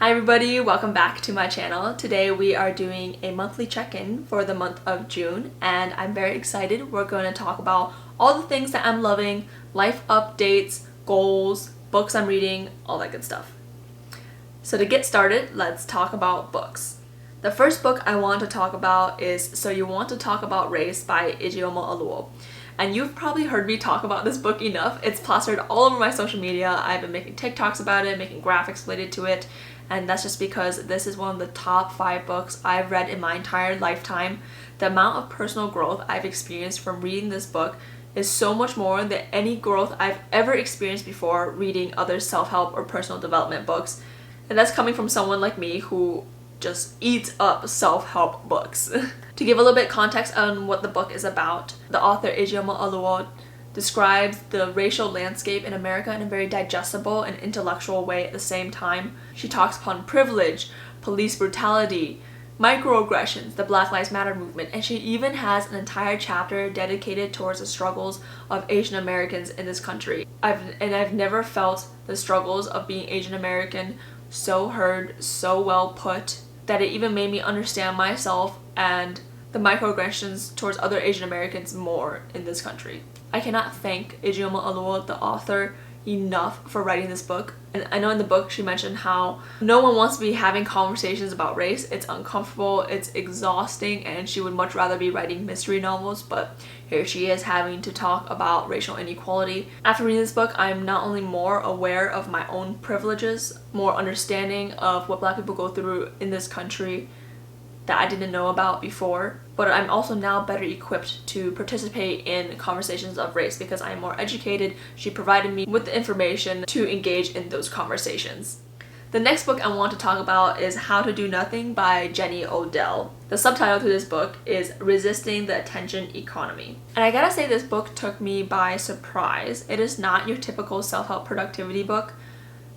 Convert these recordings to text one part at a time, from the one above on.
Hi everybody, welcome back to my channel. Today we are doing a monthly check-in for the month of June and I'm very excited. We're going to talk about all the things that I'm loving, life updates, goals, books I'm reading, all that good stuff. So to get started, let's talk about books. The first book I want to talk about is So You Want to Talk About Race by Odell. And you've probably heard me talk about this book enough. It's plastered all over my social media. I've been making TikToks about it, making graphics related to it, and that's just because this is one of the top 5 books I've read in my entire lifetime. The amount of personal growth I've experienced from reading this book is so much more than any growth I've ever experienced before reading other self-help or personal development books. And that's coming from someone like me who just eats up self-help books. To give a little bit of context on what the book is about, the author Odell describes the racial landscape in America in a very digestible and intellectual way at the same time. She talks upon privilege, police brutality, microaggressions, the Black Lives Matter movement, and she even has an entire chapter dedicated towards the struggles of Asian Americans in this country. I've never felt the struggles of being Asian American so heard, so well put, that it even made me understand myself and the microaggressions towards other Asian Americans more in this country. I cannot thank Odell, the author, enough for writing this book. And I know in the book she mentioned how no one wants to be having conversations about race. It's uncomfortable, it's exhausting, and she would much rather be writing mystery novels, but here she is having to talk about racial inequality. After reading this book, I'm not only more aware of my own privileges, more understanding of what Black people go through in this country that I didn't know about before, but I'm also now better equipped to participate in conversations of race because I am more educated. She provided me with the information to engage in those conversations. The next book I want to talk about is How to Do Nothing by Odell. The subtitle to this book is Resisting the Attention Economy. And I gotta say, this book took me by surprise. It is not your typical self-help productivity book.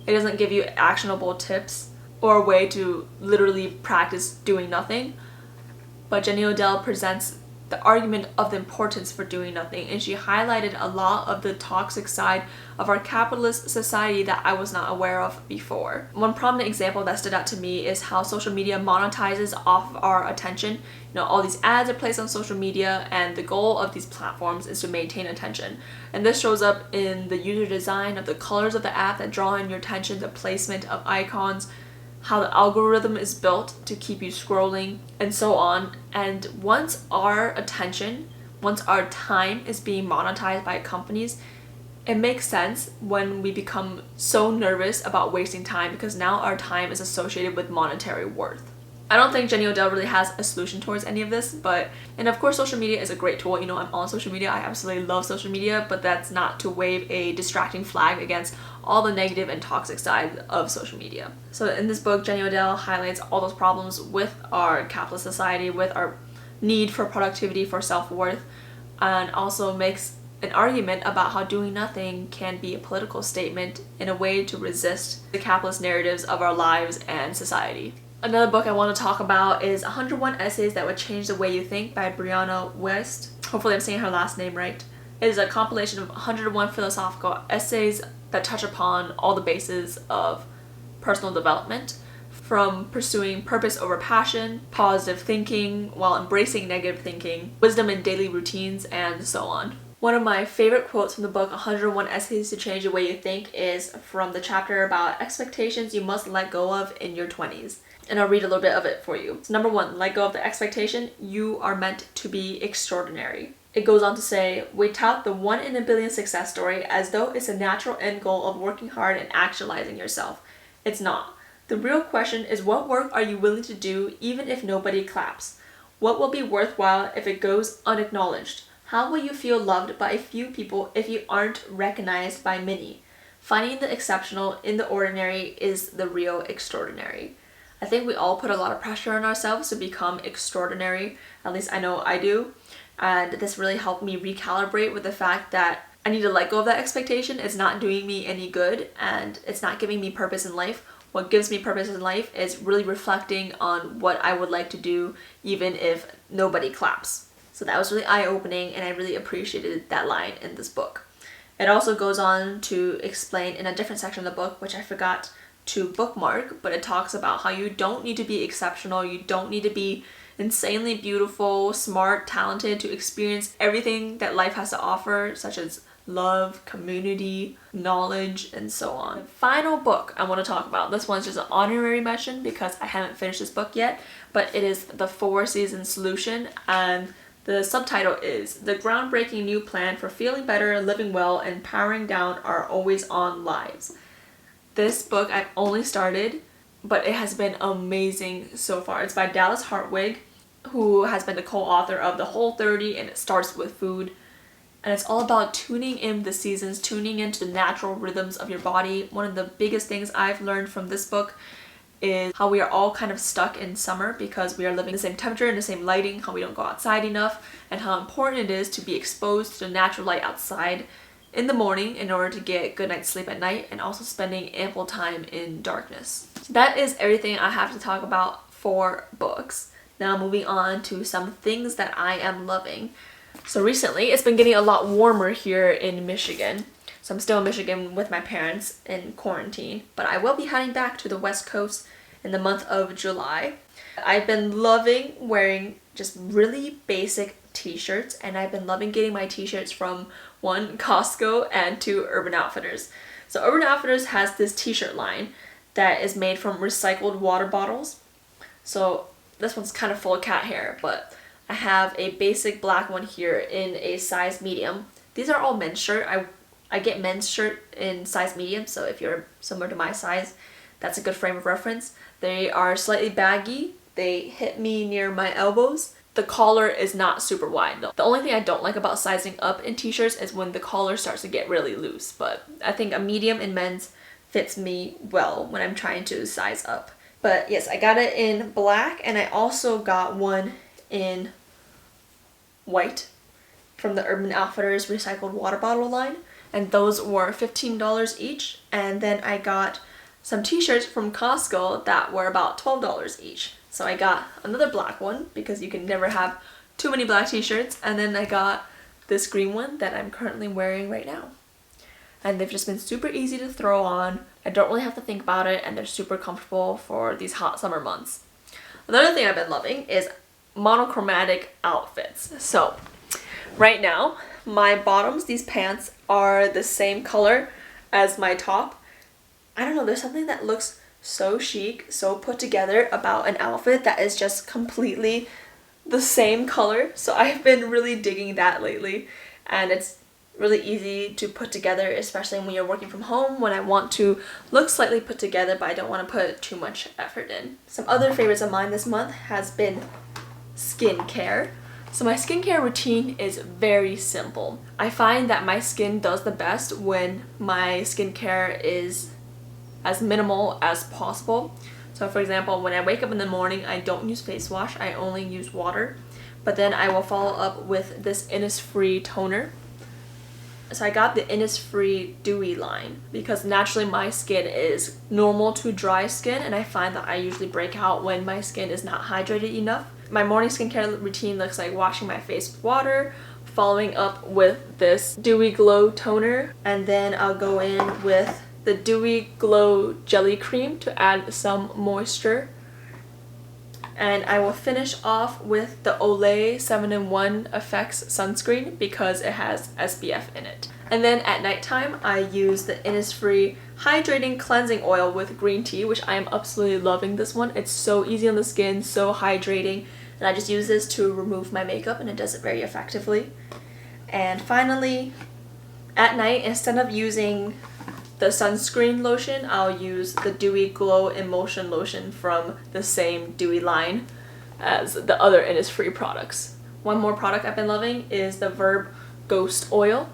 It doesn't give you actionable tips or a way to literally practice doing nothing. But Odell presents the argument of the importance for doing nothing, and she highlighted a lot of the toxic side of our capitalist society that I was not aware of before. One prominent example that stood out to me is how social media monetizes off of our attention. All these ads are placed on social media, and the goal of these platforms is to maintain attention. And this shows up in the user design of the colors of the app that draw in your attention, the placement of icons, how the algorithm is built to keep you scrolling, and so on. And once our attention, once our time is being monetized by companies, it makes sense when we become so nervous about wasting time because now our time is associated with monetary worth. I don't think Odell really has a solution towards any of this, and of course social media is a great tool. I'm on social media, I absolutely love social media, but that's not to wave a distracting flag against all the negative and toxic side of social media. So in this book, Odell highlights all those problems with our capitalist society, with our need for productivity, for self-worth, and also makes an argument about how doing nothing can be a political statement in a way to resist the capitalist narratives of our lives and society. Another book I want to talk about is 101 Essays That Would Change the Way You Think by Brianna. Hopefully I'm saying her last name right. It is a compilation of 101 philosophical essays that touch upon all the bases of personal development, from pursuing purpose over passion, positive thinking while embracing negative thinking, wisdom in daily routines, and so on. One of my favorite quotes from the book 101 Essays to Change the Way You Think is from the chapter about expectations you must let go of in your 20s. And I'll read a little bit of it for you. So number 1, let go of the expectation you are meant to be extraordinary. It goes on to say, we tout the 1 in a billion success story as though it's a natural end goal of working hard and actualizing yourself. It's not. The real question is, what work are you willing to do even if nobody claps? What will be worthwhile if it goes unacknowledged? How will you feel loved by a few people if you aren't recognized by many? Finding the exceptional in the ordinary is the real extraordinary. I think we all put a lot of pressure on ourselves to become extraordinary. At least I know I do. And this really helped me recalibrate with the fact that I need to let go of that expectation. It's not doing me any good and it's not giving me purpose in life. What gives me purpose in life is really reflecting on what I would like to do even if nobody claps. So that was really eye-opening and I really appreciated that line in this book. It also goes on to explain in a different section of the book, which I forgot to bookmark, but it talks about how you don't need to be exceptional, you don't need to be insanely beautiful, smart, talented to experience everything that life has to offer, such as love, community, knowledge, and so on. The final book I want to talk about, this one's just an honorary mention because I haven't finished this book yet, but it is The 4 Seasons Solution, and the subtitle is The Groundbreaking New Plan for Feeling Better, Living Well, and Powering Down Our Always-On Lives. This book I've only started, but it has been amazing so far. It's by Dallas Hartwig, who has been the co-author of The Whole30, and it starts with food. And it's all about tuning in the seasons, tuning into the natural rhythms of your body. One of the biggest things I've learned from this book is how we are all kind of stuck in summer because we are living in the same temperature and the same lighting, how we don't go outside enough, and how important it is to be exposed to the natural light outside in the morning in order to get good night's sleep at night, and also spending ample time in darkness. So that is everything I have to talk about for books. Now moving on to some things that I am loving. So recently, it's been getting a lot warmer here in Michigan. So I'm still in Michigan with my parents in quarantine, but I will be heading back to the West Coast in the month of July. I've been loving wearing just really basic t-shirts, and I've been loving getting my t-shirts from one, Costco, and two, Urban Outfitters. So Urban Outfitters has this t-shirt line that is made from recycled water bottles. So this one's kind of full of cat hair, but I have a basic black one here in a size medium. These are all men's shirt. I get men's shirt in size medium, so if you're similar to my size, that's a good frame of reference. They are slightly baggy. They hit me near my elbows. The collar is not super wide though. The only thing I don't like about sizing up in t-shirts is when the collar starts to get really loose, but I think a medium in men's fits me well when I'm trying to size up. But yes, I got it in black, and I also got one in white from the Urban Outfitters recycled water bottle line, and those were $15 each. And then I got some t-shirts from Costco that were about $12 each. So I got another black one because you can never have too many black t-shirts, and then I got this green one that I'm currently wearing right now. And they've just been super easy to throw on. I don't really have to think about it, and they're super comfortable for these hot summer months. Another thing I've been loving is monochromatic outfits. So right now, my bottoms, these pants, are the same color as my top. I don't know, there's something that looks so chic, so put together about an outfit that is just completely the same color. So I've been really digging that lately, and it's really easy to put together, especially when you're working from home, when I want to look slightly put together but I don't want to put too much effort in. Some other favorites of mine this month has been skincare. So my skincare routine is very simple. I find that my skin does the best when my skincare is as minimal as possible. So for example, when I wake up in the morning, I don't use face wash, I only use water. But then I will follow up with this Innisfree toner. So I got the Innisfree Dewy line because naturally my skin is normal to dry skin, and I find that I usually break out when my skin is not hydrated enough. My morning skincare routine looks like washing my face with water, following up with this Dewy Glow toner, and then I'll go in with the Dewy Glow Jelly Cream to add some moisture. And I will finish off with the Olay 7-in-1 Effects sunscreen because it has SPF in it. And then at nighttime, I use the Innisfree Hydrating Cleansing Oil with green tea, which I am absolutely loving this one. It's so easy on the skin, so hydrating, and I just use this to remove my makeup, and it does it very effectively. And finally, at night, instead of using the sunscreen lotion, I'll use the Dewy Glow Emulsion Lotion from the same Dewy line as the other Innisfree products. One more product I've been loving is the Verb Ghost Oil.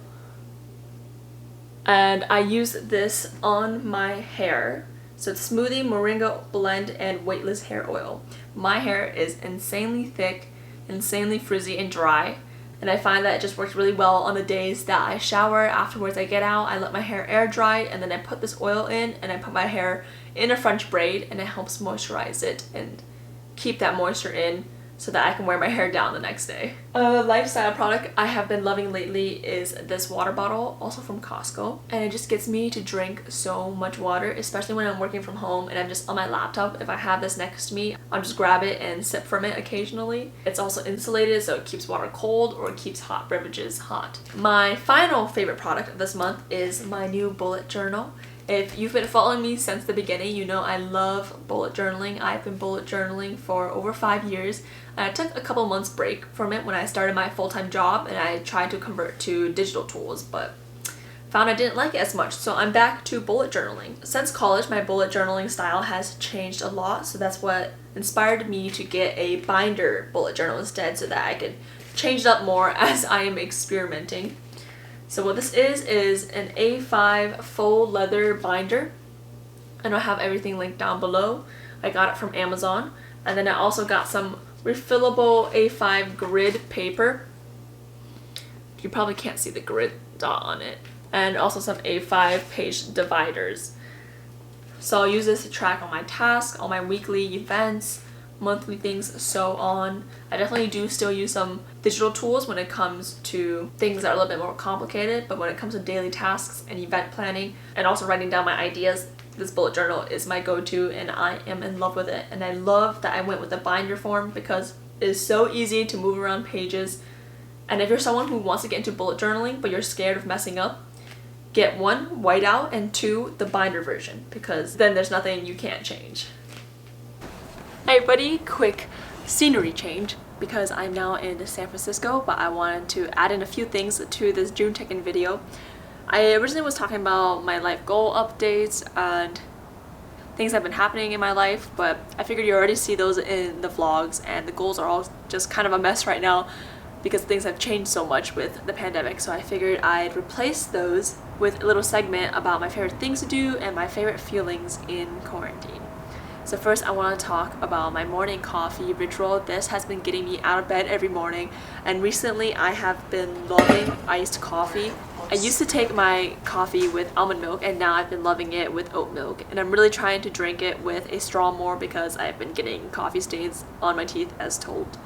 And I use this on my hair. So it's Smoothie, Moringa Blend, and Weightless Hair Oil. My hair is insanely thick, insanely frizzy and dry. And I find that it just works really well on the days that I shower. Afterwards I get out, I let my hair air dry, and then I put this oil in, and I put my hair in a French braid, and it helps moisturize it and keep that moisture in so that I can wear my hair down the next day. A lifestyle product I have been loving lately is this water bottle, also from Costco. And it just gets me to drink so much water, especially when I'm working from home and I'm just on my laptop. If I have this next to me, I'll just grab it and sip from it occasionally. It's also insulated, so it keeps water cold or it keeps hot beverages hot. My final favorite product of this month is my new bullet journal. If you've been following me since the beginning, you know I love bullet journaling. I've been bullet journaling for over 5 years. And I took a couple months break from it when I started my full-time job and I tried to convert to digital tools, but found I didn't like it as much, so I'm back to bullet journaling. Since college, my bullet journaling style has changed a lot, so that's what inspired me to get a binder bullet journal instead, so that I could change it up more as I am experimenting. So what this is an A5 faux leather binder, and I'll have everything linked down below. I got it from Amazon, and then I also got some refillable A5 grid paper. You probably can't see the grid dot on it. And also some A5 page dividers. So I'll use this to track all my tasks, all my weekly events, monthly things, so on. I definitely do still use some digital tools when it comes to things that are a little bit more complicated, but when it comes to daily tasks and event planning and also writing down my ideas, this bullet journal is my go-to and I am in love with it. And I love that I went with the binder form because it is so easy to move around pages. And if you're someone who wants to get into bullet journaling but you're scared of messing up, get 1, whiteout, and 2, the binder version, because then there's nothing you can't change. Hey buddy, quick scenery change because I'm now in San Francisco, but I wanted to add in a few things to this June check-in video. I originally was talking about my life goal updates and things that have been happening in my life, but I figured you already see those in the vlogs, and the goals are all just kind of a mess right now because things have changed so much with the pandemic, so I figured I'd replace those with a little segment about my favorite things to do and my favorite feelings in quarantine. So first I want to talk about my morning coffee ritual. This has been getting me out of bed every morning, and recently I have been loving iced coffee. I used to take my coffee with almond milk, and now I've been loving it with oat milk, and I'm really trying to drink it with a straw more because I've been getting coffee stains on my teeth as told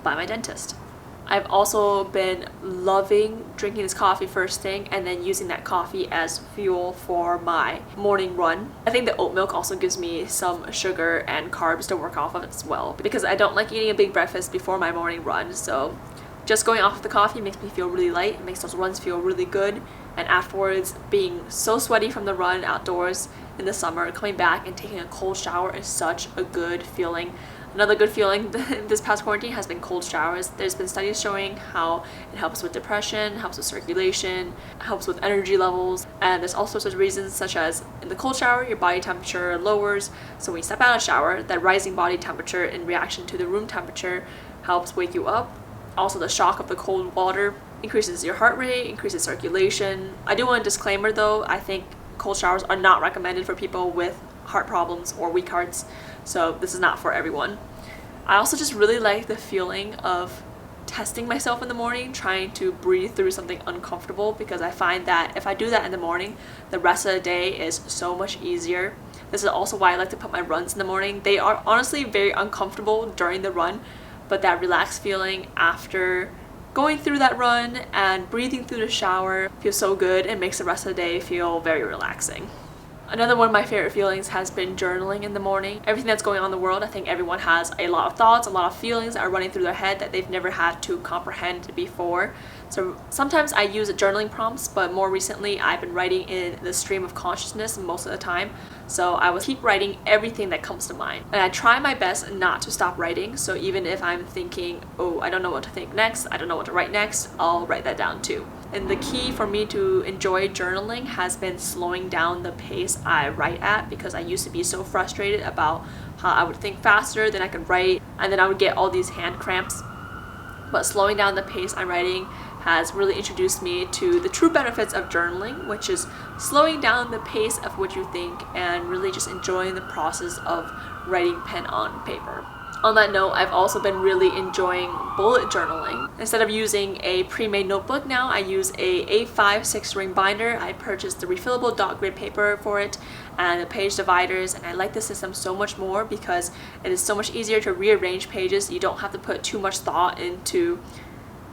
by my dentist. I've also been loving drinking this coffee first thing and then using that coffee as fuel for my morning run. I think the oat milk also gives me some sugar and carbs to work off of as well because I don't like eating a big breakfast before my morning run, so just going off of the coffee makes me feel really light. It makes those runs feel really good, and afterwards being so sweaty from the run outdoors in the summer, coming back and taking a cold shower is such a good feeling. Another good feeling this past quarantine has been cold showers. There's been studies showing how it helps with depression, helps with circulation, helps with energy levels, and there's all sorts of reasons, such as in the cold shower, your body temperature lowers, so when you step out of the shower, that rising body temperature in reaction to the room temperature helps wake you up. Also, the shock of the cold water increases your heart rate, increases circulation. I do want a disclaimer though, I think cold showers are not recommended for people with heart problems or weak hearts, so this is not for everyone. I also just really like the feeling of testing myself in the morning, trying to breathe through something uncomfortable, because I find that if I do that in the morning, the rest of the day is so much easier. This is also why I like to put my runs in the morning. They are honestly very uncomfortable during the run, but that relaxed feeling after going through that run and breathing through the shower feels so good and makes the rest of the day feel very relaxing. Another one of my favorite feelings has been journaling in the morning. Everything that's going on in the world, I think everyone has a lot of thoughts, a lot of feelings that are running through their head that they've never had to comprehend before. So sometimes I use journaling prompts, but more recently I've been writing in the stream of consciousness most of the time. So I will keep writing everything that comes to mind. And I try my best not to stop writing. So even if I'm thinking, oh, I don't know what to think next, I don't know what to write next, I'll write that down too. And the key for me to enjoy journaling has been slowing down the pace I write at, because I used to be so frustrated about how I would think faster than I could write, and then I would get all these hand cramps. But slowing down the pace I'm writing has really introduced me to the true benefits of journaling, which is slowing down the pace of what you think and really just enjoying the process of writing pen on paper. On that note, I've also been really enjoying bullet journaling. Instead of using a pre-made notebook now, I use a A5 6-ring binder. I purchased the refillable dot grid paper for it and the page dividers, and I like the system so much more because it is so much easier to rearrange pages. You don't have to put too much thought into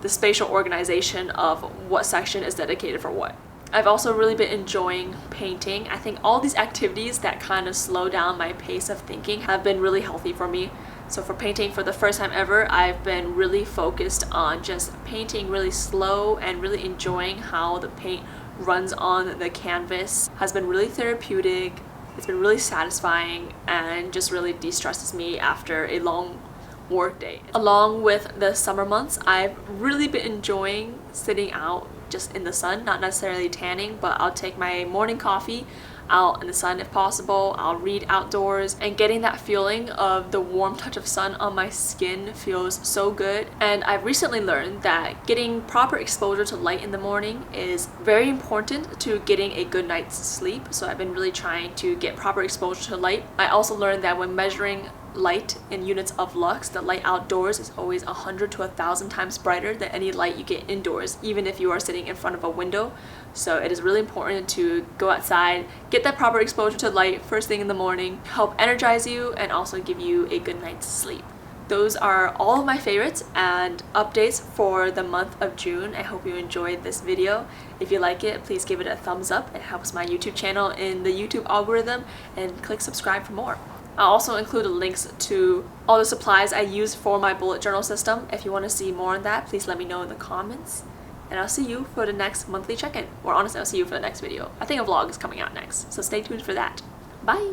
the spatial organization of what section is dedicated for what. I've also really been enjoying painting. I think all these activities that kind of slow down my pace of thinking have been really healthy for me. So for painting, for the first time ever, I've been really focused on just painting really slow and really enjoying how the paint runs on the canvas. Has been really therapeutic, it's been really satisfying, and just really de-stresses me after a long work day. Along with the summer months, I've really been enjoying sitting out just in the sun, not necessarily tanning, but I'll take my morning coffee out in the sun if possible. I'll read outdoors, and getting that feeling of the warm touch of sun on my skin feels so good. And I've recently learned that getting proper exposure to light in the morning is very important to getting a good night's sleep. So I've been really trying to get proper exposure to light. I also learned that when measuring light in units of lux, the light outdoors is always 100 to 1,000 times brighter than any light you get indoors, even if you are sitting in front of a window. So it is really important to go outside, get that proper exposure to light first thing in the morning, help energize you and also give you a good night's sleep. Those are all of my favorites and updates for the month of June. I hope you enjoyed this video. If you like it, please give it a thumbs up. It helps my YouTube channel in the YouTube algorithm, and click subscribe for more. I'll also include links to all the supplies I use for my bullet journal system. If you want to see more on that, please let me know in the comments. And I'll see you for the next monthly check-in. Or honestly, I'll see you for the next video. I think a vlog is coming out next, so stay tuned for that. Bye!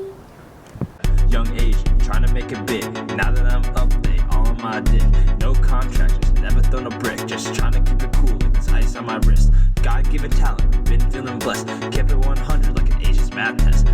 Young age, trying to make a bit. Now that I'm up, they all on my dick. No contractors, never thrown a brick. Just trying to keep it cool like this ice on my wrist. God-given talent, been feeling blessed. Kept it 100 like an Asia's math test.